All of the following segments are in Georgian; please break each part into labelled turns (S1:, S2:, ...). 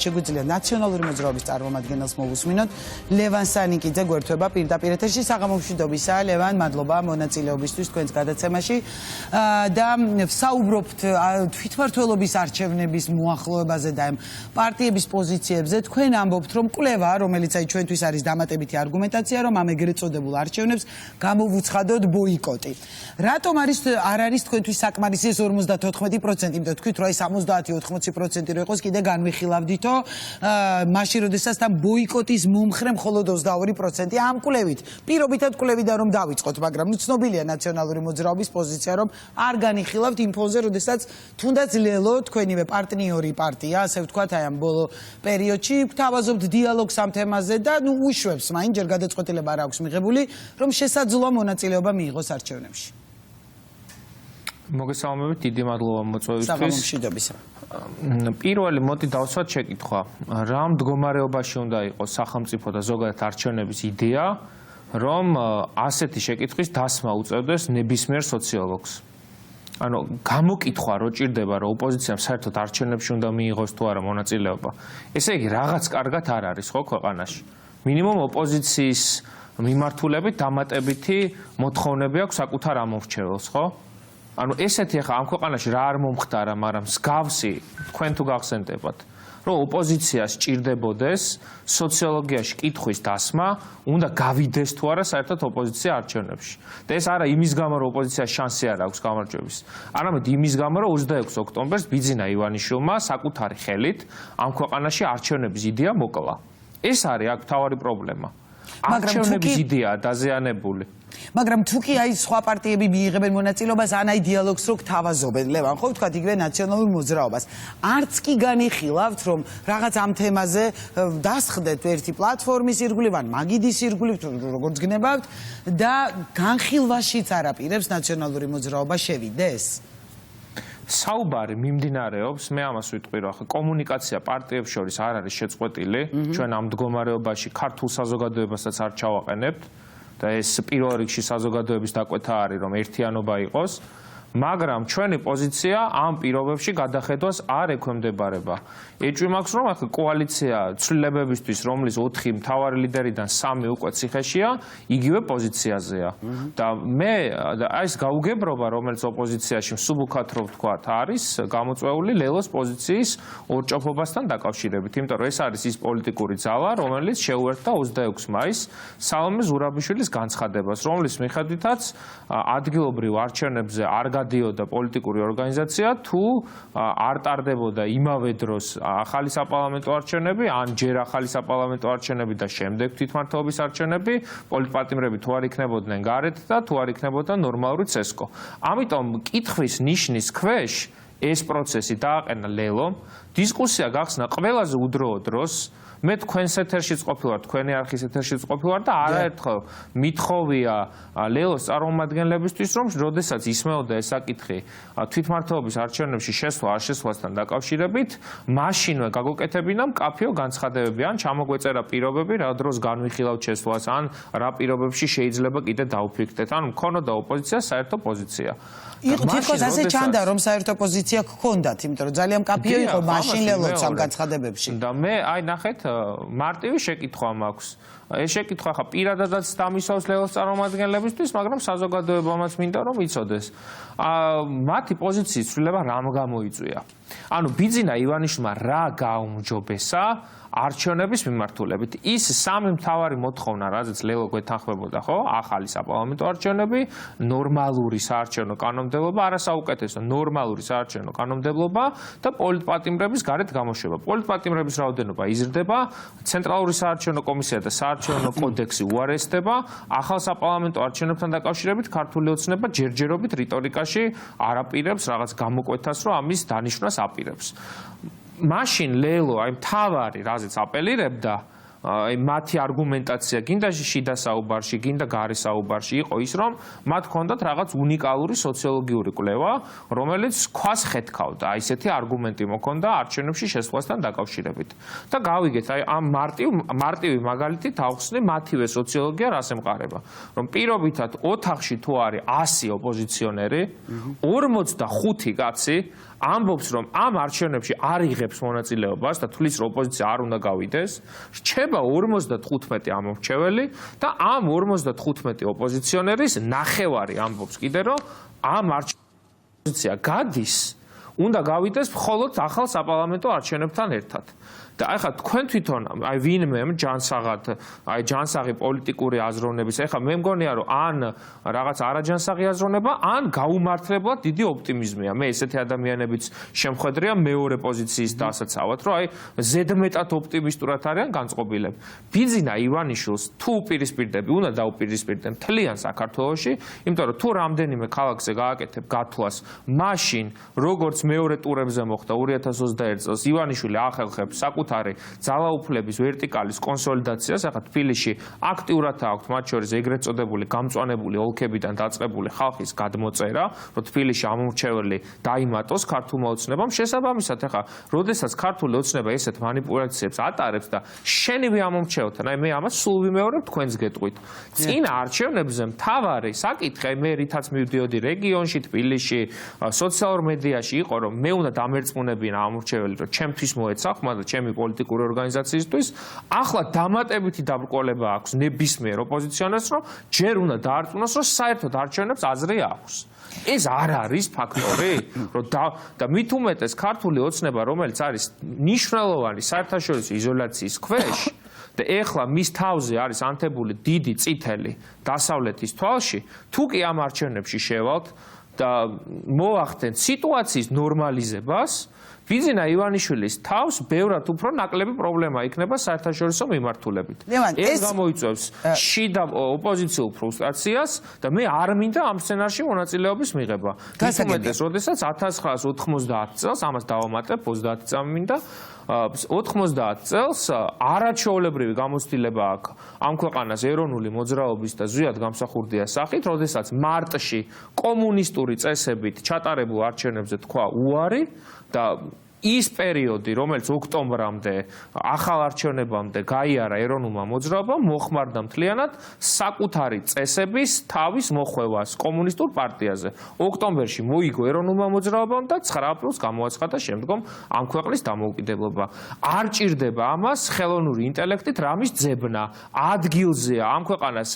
S1: შეგვიძლია ნაციონალური მოძრაობის წარმომადგენელს მოვუსმინოთ. ლევან სანიკიძე გვერდება პირდაპირ ეთერში. საღამომშვიდობისა, ლევან, მადლობა მონაწილეობისთვის თქვენს გადაცემაში. და საუბრობთ თვითმმართველობის არჩევნების მოახლოებაზე და პარტიების პოზიციებზე. თქვენ ამბობთ, რომ კვლევა, რომელიც ჩვენთვის არის დამატებითი არგუმენტაცია, რომ ამ ეგრეთ წოდებულ არჩევნებს გამოვუცხადოთ ბოიკოტი. რატომ არ არის თქვენთვის საკმარისი ეს 54%, იმიტომ თქვით, რომ აი 70-80% რო იყოს, კიდე განვიხილავდითო, მაშინ როდესაც თან ბოიკოტის მომხრე მხოლოდ 22%. ამ კვლევით, პირობითად კვლევიდან რომ დავიწყოთ, მაგრამ ცნობილია ნაციონალური მოძრაობის პოზიცია, რომ არ განიხილავთ იმ ფონზე, როდესაც თუნდაც ლელო, თქვენივე პარტნიორი პარტია, ასე ვთქვათ, აი ამ ბოლო პერიოდში გთავაზობთ დიალოგს ამ თემაზე და უშვებს, მაინც ჯერ გადაწყვეტილება არ აქვს მიღებული, რომ შესაძლოა მონაწილეობა მიიღოს არჩევნებში.
S2: მოგესალმებით, დიდი მადლობა მოწვევისთვის.
S1: საღამომშვიდობისა.
S2: პირველი მოდი დავსვათ შეკითხვა. რა მდგომარეობაში უნდა იყოს სახელმწიფო და ზოგადად არჩევნების იდეა, რომ ასეთი შეკითხვის დასმა უწევდეს ნებისმიერ სოციოლოგს? ანუ გამოკითხვა რო ჭირდება, რომ ოპოზიციამ საერთოდ არჩევნებში უნდა მიიღოს თუ არა მონაწილეობა. ესე იგი, რაღაც კარგად არ არის, ხო, ქვეყანაში. მინიმუმ ოპოზიციის მიმართულებით დამატებითი მოთხოვნები აქვს საკუთარ ამორჩეველს, ხო? ანუ ესეთი ახლა ამ ქვეყანაში რა არ მომხდარა, მაგრამ მსგავსი თქვენ თუ გახსენდებათ, რომ ოპოზიციას ჭირდებოდეს სოციოლოგიაში კითხვის დასმა, უნდა გავიდეს თუ არა საერთოდ ოპოზიცია არჩევნებში. და ეს არა იმის გამო, რომ ოპოზიციას შანსი არ აქვს გამარჯვების, არამედ იმის გამო, რომ 26 ოქტომბერს ბიძინა ივანიშვილმა საკუთარი ხელით ამ ქვეყანაში არჩევნების იდეა მოკლა. ეს არის აქ მთავარი პრობლემა. არჩევნების იდეაა დაზიანებული.
S1: მაგრამ თუ კი აი სხვა პარტიები მიიღებენ მონაწილეობას, ან აი დიალოგს რო გთავაზობენ, ლევან, ხო ვთქვათ, იგივე ნაციონალურ მოძრაობას. არც კი განიხილავთ, რომ რაღაც ამ თემაზე დასხდეთ ერთი პლატფორმის ირგვლივ, ან მაგიდის ირგვლივ, როგორც გნებავთ და განხილვაშიც არაპირებს ნაციონალური მოძრაობა შევიდეს?
S2: საუბარი მიმდინარეობს, მე ამას ვიტყვი, რომ ახლა კომუნიკაცია პარტიებს შორის არ არის შეწყვეტილი, ჩვენ ამ მდგომარეობაში ქართულ საზოგადოებასაც არ ჩავაყენებთ და ეს პირველ რიგში საზოგადოების დაკვეთა არის, რომ ერთიანობა იყოს, მაგრამ ჩვენი პოზიცია ამ პირობებში გადახედვას არ ექვემდებარება. ეჭვი მაქვს, რომ ახლა კოალიცია ცვლილებებისთვის, რომლის 4 მთავარი ლიდერიდან 3 უკვე ციხეშია, იგივე პოზიციაზეა. და მე ეს გაუგებრობა, რომელიც ოპოზიციაში მსუბუქად რო ვთქვათ, არის გამოწვეული ლელოს პოზიციის ორჭოფობასთან დაკავშირებით, იმიტომ რომ ეს არის ის პოლიტიკური ძალა, რომელიც შეუერთდა 26 მაისს სალომე ზურაბიშვილის განცხადებას, რომლის მიხედვითაც ადგილობრივ არჩევნებზე არ გადიოდა პოლიტიკური ორგანიზაცია, თუ არ ტარდებოდა იმავე დროს ახალი საპარლამენტო არჩევნები, ან ჯერ ახალი საპარლამენტო არჩევნები და შემდეგ თვითმმართველობის არჩევნები, პოლიტპატიმრები თუ არ იქნებოდნენ გარეთ და თუ არ იქნებოდა ნორმალური ცესკო. ამიტომ კითხვის ნიშნის ქვეშ ეს პროცესი დააყენა ლელომ, დისკუსია გახსნა ყველაზე უდროო დროს. მე თქვენს ეთერშიც ყოფილვარ, თქვენი არხის ეთერშიც ყოფილვარ და არაერთხელ მithოვია ლელოს წარმომადგენლებისთვის, რომ როდესაც ისმეოდა ეს საკითხი თვითმმართველობის არჩევნებში შესვლა არ შესვლასთან დაკავშირებით, მაშინვე გაგუკეთებინა მკაფიო განცხადებები, ან ჩამოგვეწერა პირობები, რა დროს განვიხილავთ შესვლას, ან რა პირობებში შეიძლება კიდე დავფიქრდეთ, ან მქონოდა ოპოზიციას საერთო პოზიცია.
S1: თითქოს ასე ჩანდა, რომ საერთო პოზიცია გქონდათ, იმიტომ რომ ძალიან მკაფიო იყო მაშინ ლელოც ამ განცხადებებში.
S2: და მე აი ნახეთ, მარტივი შეკითხვა მაქვს. ეს შეკითხვა ხა პირადადაც დამისვავს ლელოს წარმომადგენლებისთვის, მაგრამ საზოგადოებამაც მინდა რომ იცოდეს. მათი პოზიციის ცვლილება რამ გამოიწვია? ანუ ბიძინა ივანიშვილმა რა გაუმჯობესა არჩევნების მიმართულებით? ის სამი მთავარი მოთხოვნა, რაზეც ლელო გვეთანხმებოდა, ხო? ახალი საპარლამენტო არჩევნები, ნორმალური საარჩევნო კანონმდებლობა, არასაუკეთესო, ნორმალური საარჩევნო კანონმდებლობა და პოლიტპატიმრების გარეთ გამოშვება. პოლიტპატიმრების რაოდენობა იზრდება, ცენტრალური საარჩევნო კომისია და საარჩევნო კოდექსი უარესდება, ახალ საპარლამენტო არჩევნებთან დაკავშირებით ქართული ოცნება ჯერჯერობით რიტორიკაში არაპირებს რაღაც გამოკვეთას, რომ ამის დანიშვნას აპირებს. მაშინ ლელო აი მთავარი რაზეც აპელირებდა, მათი არგუმენტაცია გინდა შიდა საუბარში, გინდა გარე საუბარში იყო ის, რომ მათ ჰქონდათ რაღაც უნიკალური სოციოლოგიური კვლევა, რომელიც ქვას ხეთქავდა. აი ესეთი არგუმენტი მოქონდა არჩევნებში შესვლასთან დაკავშირებით. და გავიგეთ, აი ამ მარტივი მაგალითით ავხსნი მათივე სოციოლოგია რას ემყარება. რომ პირობითად ოთახში თუ არის 100 ოპოზიციონერი, 45 კაცი ამბობს, რომ ამ არჩევნებში არ იღებს მონაწილეობას და თulis რომ ოპოზიცია არ უნდა გავიდეს, რჩება 55 ამომრჩეველი და ამ 55 ოპოზიციონერის ნახევარი ამბობს კიდე, რომ ამ არჩევნებში გადის, უნდა გავიდეს მხოლოდ ახალ საპარლამენტო არჩევნებთან ერთად. და ახლა თქვენ თვითონ აი ვინმე ჯანსაღად აი ჯანსაღი პოლიტიკური აზროვნების ახლა მე მგონია რომ ან რაღაც არაჯანსაღი აზროვნება ან გაუმართლებლად დიდი ოპტიმიზმია მე ესეთი ადამიანებიც შემხედრია მეორე პოზიციის დასაცავად რომ აი ზედმეტად ოპტიმისტურად არიან განწყობილები ბიძინა ივანიშვილს თუ უპირისპირდები უნდა დაუპირისპირდე მთლიან საქართველოში იმიტომ რომ თუ რამდენიმე ქალაქზე გააკეთებ გათვლას მაშინ როგორც მეორე ტურებზე მოხდა 2021 წელს ივანიშვილი ახერხებს საკუთარი ძალაუფლების ვერტიკალის კონსოლიდაციას, ახლა თბილისში აქტიურად აქვს მათ შორის ეგრეთ წოდებული გამწვანებული ოლქებიდან დაწყებული ხალხის გადმოწერა, რომ თბილისში ამომრჩეველი დაიმატოს ქართულმა ოცნებამ. შესაბამისად, ახლა, როდესაც ქართული ოცნება ესეთ манипуляციებს ატარებს და შენივე ამომრჩეველთან, აი მე ამას სულ ვიმეორებ თქვენს გეტყვით. წინა არჩევნებზე მთავარი საკითხი, მე რითაც მივდიოდი რეგიონში, თბილისში, სოციალურ მედიაში იყო, რომ მე უნდა დამერწმუნებინა ამომრჩეველი, რომ ჩემთვის მოეცა ხმა და ჩემი პოლიტიკური ორგანიზაციისთვის ახლა დამატებითი დაბრკოლება აქვს ნებისმიერ ოპოზიციონერს რომ ჯერ უნდა დაარწმუნოს რომ საერთოდ არჩევნებს აზრი აქვს ეს არ არის ფაქტორი რომ და მით უმეტეს ქართული ოცნება რომელიც არის მნიშვნელოვანი საერთაშორისო იზოლაციის ქვეშ და ეხლა მის თავზე არის ანთებული დიდი წითელი დასავლეთის თვალში თუ კი ამ არჩევნებში შევალთ და მოახდენთ სიტუაციის ნორმალიზებას ბიძინა ივანიშვილის თავს ბევრად უფრო ნაკლები პრობლემა იქნება საერთაშორისო მიმართულებით. ეს გამოიწვევს შიდა ოპოზიციურ ფრუსტრაციას და მე არ მინდა ამ სცენარში მონაწილეობის მიღება. მithumetes, როდესაც 1990 წელს ამას დავამატებ 30 წამი მინდა 90 წელს არაჩვეულებრივი გამოცდილება აქვს ამ ქვეყანას ეროვნული მოძრაობის და ზვიად გამსახურდია სახით, როდესაც მარტში კომუნისტური წესებით ჩატარებულ არჩევნებზე თქვა უარი და ის პერიოდი, რომელიც ოქტომბრამდე ახალ არჩევნებამდე გაიარა ეროვნულმა მოძრაობამ, მოხმარდა მთლიანად საკუთარი წესების თავის მოხვევას კომუნისტურ პარტიაზე. ოქტომბერში მოიგო ეროვნულმა მოძრაობამ და 9 აპრილს გამოაცხადა შემდგომ ამ ქვეყნის დამოუკიდებლობა. არ ჭირდება ამას ხელოვნური ინტელექტით რამის ძებნა. ადგილზეა ამ ქვეყანას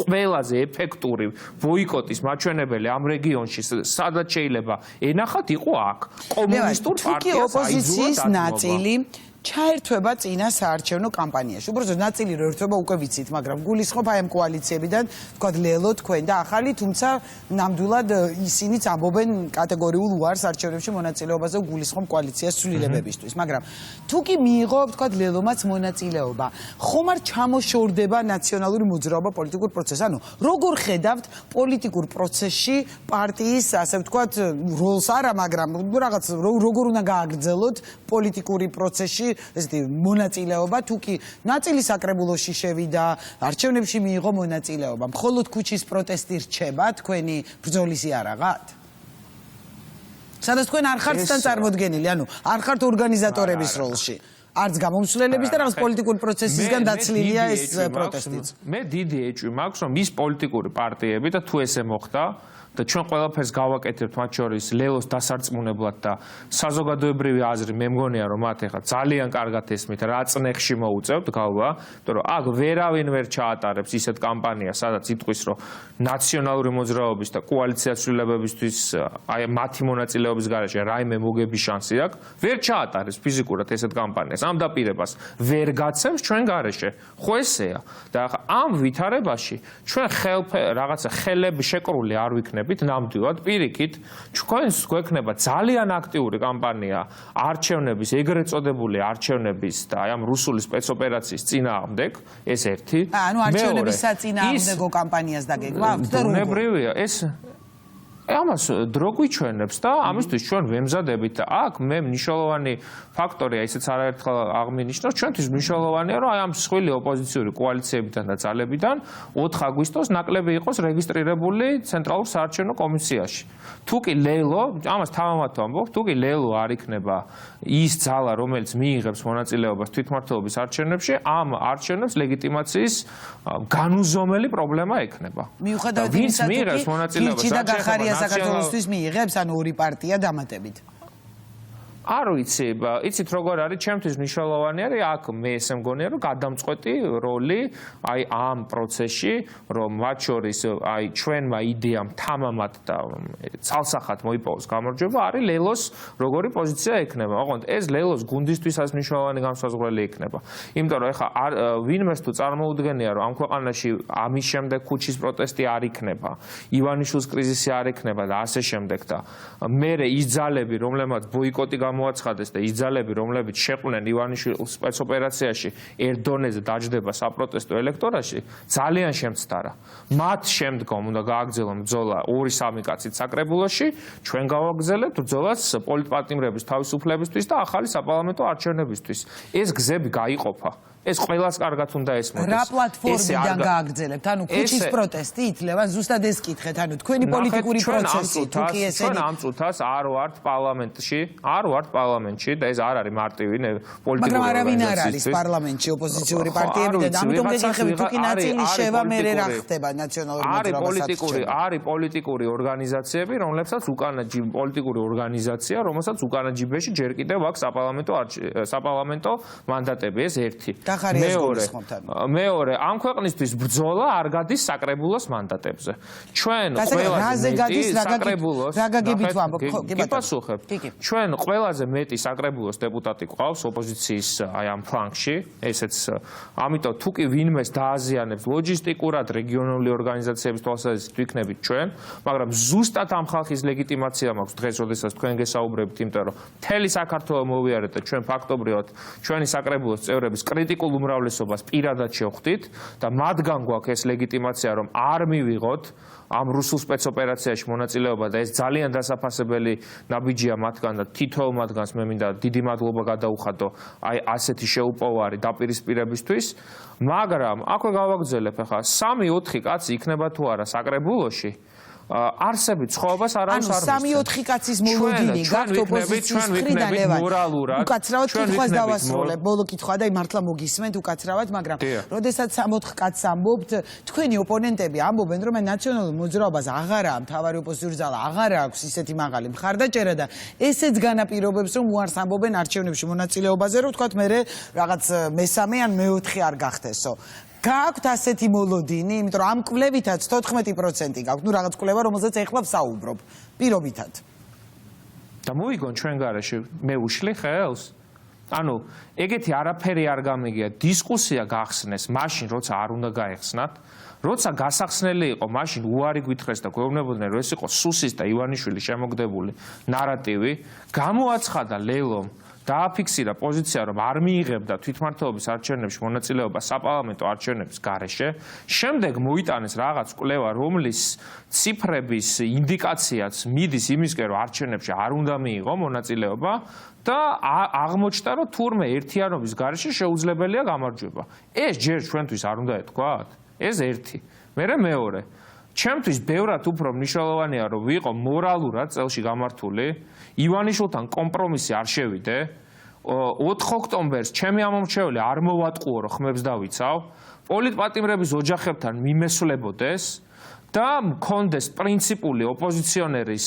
S2: ყველაზე ეფექტური ბოიკოტის მაჩვენებელი ამ რეგიონში, სადაც შეიძლება ენახათ იყო აქ. კომუნისტურ პარტია ოპოზიციის
S1: ნაწილი ჩაერთვება წინა საარჩევნო კამპანიაში. უბრალოდ ნაწილი რო ერთვება უკვე ვიცით, მაგრამ გულისხმობ აი ამ კოალიციებიდან, თქვა ლელო, თქვენ და ახალი, თუმცა ნამდვილად ისინიც ამბობენ კატეგორიულ უარს არჩევნებში მონაწილეობაზე გულისხმობ კოალიციას ცვლილებებისთვის. მაგრამ თუ კი მიიღო, თქვა ლელომაც მონაწილეობა, ხომ არ ჩამოშორდება ნაციონალური მოძრაობა პოლიტიკურ პროცესს? ანუ როგორ ხედავთ პოლიტიკურ პროცესში პარტიის, ასე ვთქვათ, როლს არა, მაგრამ რაღაც როგორ უნდა გააგრძელოთ პოლიტიკური პროცესში ესეთი მონაწილეობა თუ კი ნაწილი საკრებულოში შევიდა არჩევნებში მიიღო მონაწილეობა მხოლოდ ქუჩის პროტესტი რჩება თქვენი ბრძოლის იარაღად სადაც თქვენ არ ხართ თან წარმოდგენილი ანუ არ ხართ ორგანიზატორების როლში არც გამომსვლელების და რაღაც პოლიტიკური პროცესისგან დაცლილია ეს პროტესტიც
S2: მე დიდი ეჭვი მაქვს რომ ის პოლიტიკური პარტიები და თუ ესე მოხდა და ჩვენ ყველაფერს გავაკეთებთ მათ შორის ლელოს დასარწმუნებლად და საზოგადოებრივი აზრი მე მგონია რომ მათ ეხლა ძალიან კარგად ესმით რა წნეხში მოუწევთ გავვა იმიტომ რომ აქ ვერავინ ვერ ჩაატარებს ისეთ კამპანიას სადაც იტყვის რომ ნაციონალური მოძრაობის და კოალიციას ცვლილებებისთვის აი მათი მონაწილეობის გარეშე რაიმე მოგების შანსი აქვს ვერ ჩაატარებს ფიზიკურად ესეთ კამპანიას ამ დაპირებას ვერ გაცემს ჩვენ გარეშე ხო ესეა და ამ ვითარებაში ჩვენ რაღაცა ხელები შეკრული არ ვიქნებით ნამდვილად პირიქით ჩვენს გვექნება ძალიან აქტიური კამპანია არჩევნების ეგრეთ წოდებული არჩევნების და აი ამ რუსული სპეცოპერაციის წინააღმდეგ ეს ერთი
S1: ანუ არჩევნების საწინააღმდეგო კამპანიას დაგეგმავთ და როგორ
S2: ბუნებრივია ეს ამას დრო გვიჩვენებს და ამისთვის ჩვენ ვემზადებით და აქ მე მნიშვნელოვანი ფაქტორია, ისიც არაერთხელ აღმინიშნოთ, ჩვენთვის მნიშვნელოვანია, რომ აი ამ მსხვილი ოპოზიციური კოალიციებიდან და ძალებიდან 4 აგვისტოს ნაკლები იყოს რეგისტრირებული ცენტრალურ საარჩევნო კომისიაში. თუ კი ლელო, ამას თავამათო ამბობ, თუ კი ლელო არ იქნება ის ძალა, რომელიც მიიღებს მონაწილეობას თვითმმართველობის არჩევნებში, ამ არჩევნებს ლეგიტიმაციის განუზომელი პრობლემა ექნება.
S1: მიუხედავად იმისა, თუ კი გახარია საქართველოსთვის მიიღებს, ანუ ორი პარტია დამატებით.
S2: არ ვიცი, იცით როგორ არის, ჩემთვის მნიშვნელოვანი არის აქ მე ესე მგონია, რომ გადამწყვეტი როლი აი ამ პროცესში, რომ მათ შორის აი ჩვენმა იდეამ თამამად და ცალსახად მოიპოვოს გამარჯვება, არის ლელოს როგორი პოზიცია ექნება. ოღონდ ეს ლელოს გუნდისთვისაც მნიშვნელოვანი განსაზღვრელი ექნება. იმიტომ რომ ეხლა ვინმეს თუ წარმოუდგენია, რომ ამ ქვეყანაში ამის შემდეგ ქუჩის პროტესტი არ იქნება, ივანიშვილის კრიზისი არ ექნება და ასე შემდეგ და მერე ის ძალები, რომლებმაც ბოიკოტი მოაცხადეს და ის ძალები, რომლებიც შეყვნენ ივანიშვილის სპეცოპერაციაში ერთ დონეზე დაჯდება საპროტესტო ელექტორატში, ძალიან შემცდარა. მათ შემდგომ უნდა გააგრძელონ ბრძოლა 2-3 კაცით საკრებულოში, ჩვენ გავაგრძელებთ ბრძოლას პოლიტპატიმრების თავისუფლებისთვის და ახალი საპარლამენტო არჩევნებისთვის. ეს გზები გაიყოფა. ეს ყველას კარგად უნდა ესმოდეს.
S1: რა პლატფორმიდან გააგრძელებთ? ანუ ქუჩის პროტესტით, ლევან, ზუსტად ეს კითხეთ, ანუ თქვენი პოლიტიკური პროცესი, თუ კი ესენი
S2: ჩვენ ამ წუთას არ ვართ პარლამენტში და ეს არ არის მარტივი პოლიტიკური
S1: მაგრამ არავინ არ არის პარლამენტში ოპოზიციური პარტიები და ამიტომ გეკითხებით, თუ კი ნაწილი შევა, მე რა ხდება ნაციონალური მოძრაობა?
S2: არის პოლიტიკური ორგანიზაციები, რომლებსაც უკანა პოლიტიკური ორგანიზაცია, რომელსაც უკანა ჯიბეში ჯერ კიდევ აქვს საპარლამენტო მანდატები, ეს ერთი. მეორე, ამ ქვეყნისთვის ბრძოლა არ გადის საკრებულოს მანდატებზე. ჩვენ ყველაზე მეტი საკრებულოს ჩვენ ყველაზე მეტი საკრებულოს დეპუტატი გვყავს ოპოზიციის აი ამ ფლანგში, ესეც ამიტომ თუ კი ვინმეს დააზიანებს ლოჯისტიკურად რეგიონული ორგანიზაციების თვალსაზრისით ვიქნებით ჩვენ, მაგრამ ზუსტად ამ ხალხის ლეგიტიმაცია მაქვს დღეს, როდესაც თქვენ გესაუბრებით, იმიტომ რომ მთელი საქართველო მოვიარეთ და ჩვენ ფაქტობრივად ჩვენი საკრებულოს წევრების კრიტიკულ უმრავლესობას პირადად შევხვდით და მათგან გვაქვს ეს ლეგიტიმაცია, რომ არ მივიღოთ ამ რუსულ სპეცოპერაციაში მონაწილეობა და ეს ძალიან დასაფასებელი ნაბიჯია მათგან და თითოეულ მათგანს მე მინდა დიდი მადლობა გადაუხადო აი ასეთი შეუპოვარი დაპირისპირებისთვის, მაგრამ აქვე გავაგრძელებ ახლა 3-4 კაცი იქნება თუ არა საკრებულოში არსებით ცხოვრებას არავის არ
S1: მისცემს. 3-4 კაცის მოლოდინი გაქვთ ოპოზიციის მხრიდან ლევან. უკაცრავად კითხვას დავასრულებ. ბოლო კითხვა და მართლა მოგისმენთ უკაცრავად, მაგრამ როდესაც 3-4 კაცს ამბობთ, თქვენი ოპონენტები ამბობენ, რომ ნაციონალურ მოძრაობას აღარა მთავარი ოპოზიციური ძალა აღარა აქვს ისეთი მაღალი მხარდაჭერა და ესეც განაპირობებს, რომ უარს ამბობენ არჩევნებში მონაწილეობაზე, რომ თქვათ მე რაღაც მესამე ან მეოთხე არ გახდესო. გაქვთ ასეთი მოლოდინი, იმიტომ რომ ამ კვლევითაც 14% გაქვთ, ნუ რაღაც კვლევა, რომელზეც ეხლა ვსაუბრობ, პირობითად.
S2: და მოვიგონ ჩვენ გარეშე, მე უშლი ხელს? ანუ, ეგეთი არაფერი არ გამიგია, დისკუსია გახსნეს, მაშინ როცა არ უნდა გაეხსნათ, როცა გასახსნელი იყო, მაშინ უარი გვითხრეს და გვეუბნებოდნენ, რომ ეს იყო სუსის და ივანიშვილის შემოგდებული ნარატივი, გამოაცხადა ლელომ დააფიქსირა პოზიცია, რომ არ მიიღებდა თვითმმართველობის არჩევნებში მონაწილეობა საპარლამენტო არჩევნების გარეშე, შემდეგ მოიტანეს რაღაც კვლევა, რომლის ციფრების ინდიკაციაც მიდის იმისკენ, რომ არჩევნებში არ უნდა მიიღო მონაწილეობა და აღმოჩნდა, რომ თურმე ერთიანობის გარეშე შეუძლებელია გამარჯვება. ეს ჯერ ჩვენთვის არ უნდა ეთქვათ? ეს ერთი. მერე მეორე. ჩემთვის ბევრად უფრო მნიშვნელოვანია, რომ ვიყო მორალურად წელში გამართული, ივანიშვილთან კომპრომისი არ შევიდე, 4 ოქტომბერს ჩემი ამომრჩეველი არ მოვატყუო, რომ ხმებს დავიცავ, პოლიტპატიმრების ოჯახებთან მიმესვლებოდეს და მქონდეს პრინციპული ოპოზიციონერის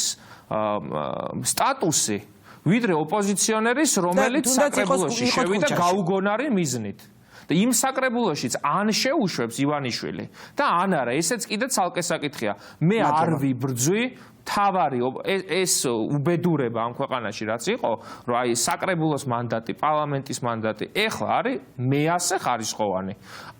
S2: სტატუსი, ვიდრე ოპოზიციონერის, რომელიც საკრებულოში შევიდა გაუგონარი მიზნით. და იმ საკრებულოშიც ან შეუშვებს ივანიშვილი და ან არა, ესეც კიდე ცალკე საკითხია. მე არ ვიბრძვი თავარი ეს უბედურება ამ ქვეყანაში რაც იყო, რომ აი საკრებულოს მანდატი, პარლამენტის მანდატი ეხლა არის მეასე ხარისხოვანი.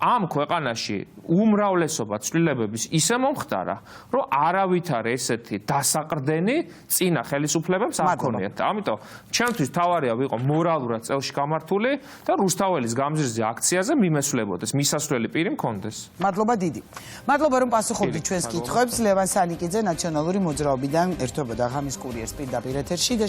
S2: ამ ქვეყანაში უმრავლესობა ცვლილებების ისე მომხდარა, რომ არავით არ ესეთი დასაყრდენი წინა ხელისუფლებებს არ ქონიათ. ამიტომ ჩემთვის თავარია ვიყო მორალურად წელში გამართული და რუსთაველის გამზირზე აქციაზე მიმესვლებოდეს, მისასვლელი პირი მქონდეს.
S1: მადლობა დიდი. მადლობა რომ პასუხობდით ჩვენს კითხვებს. ლევან სანიკიძე, ნაციონალური მოძრაობის მოძრაობიდან ერთვებოდა ღამის კურიერს პირდაპირ ეთერში და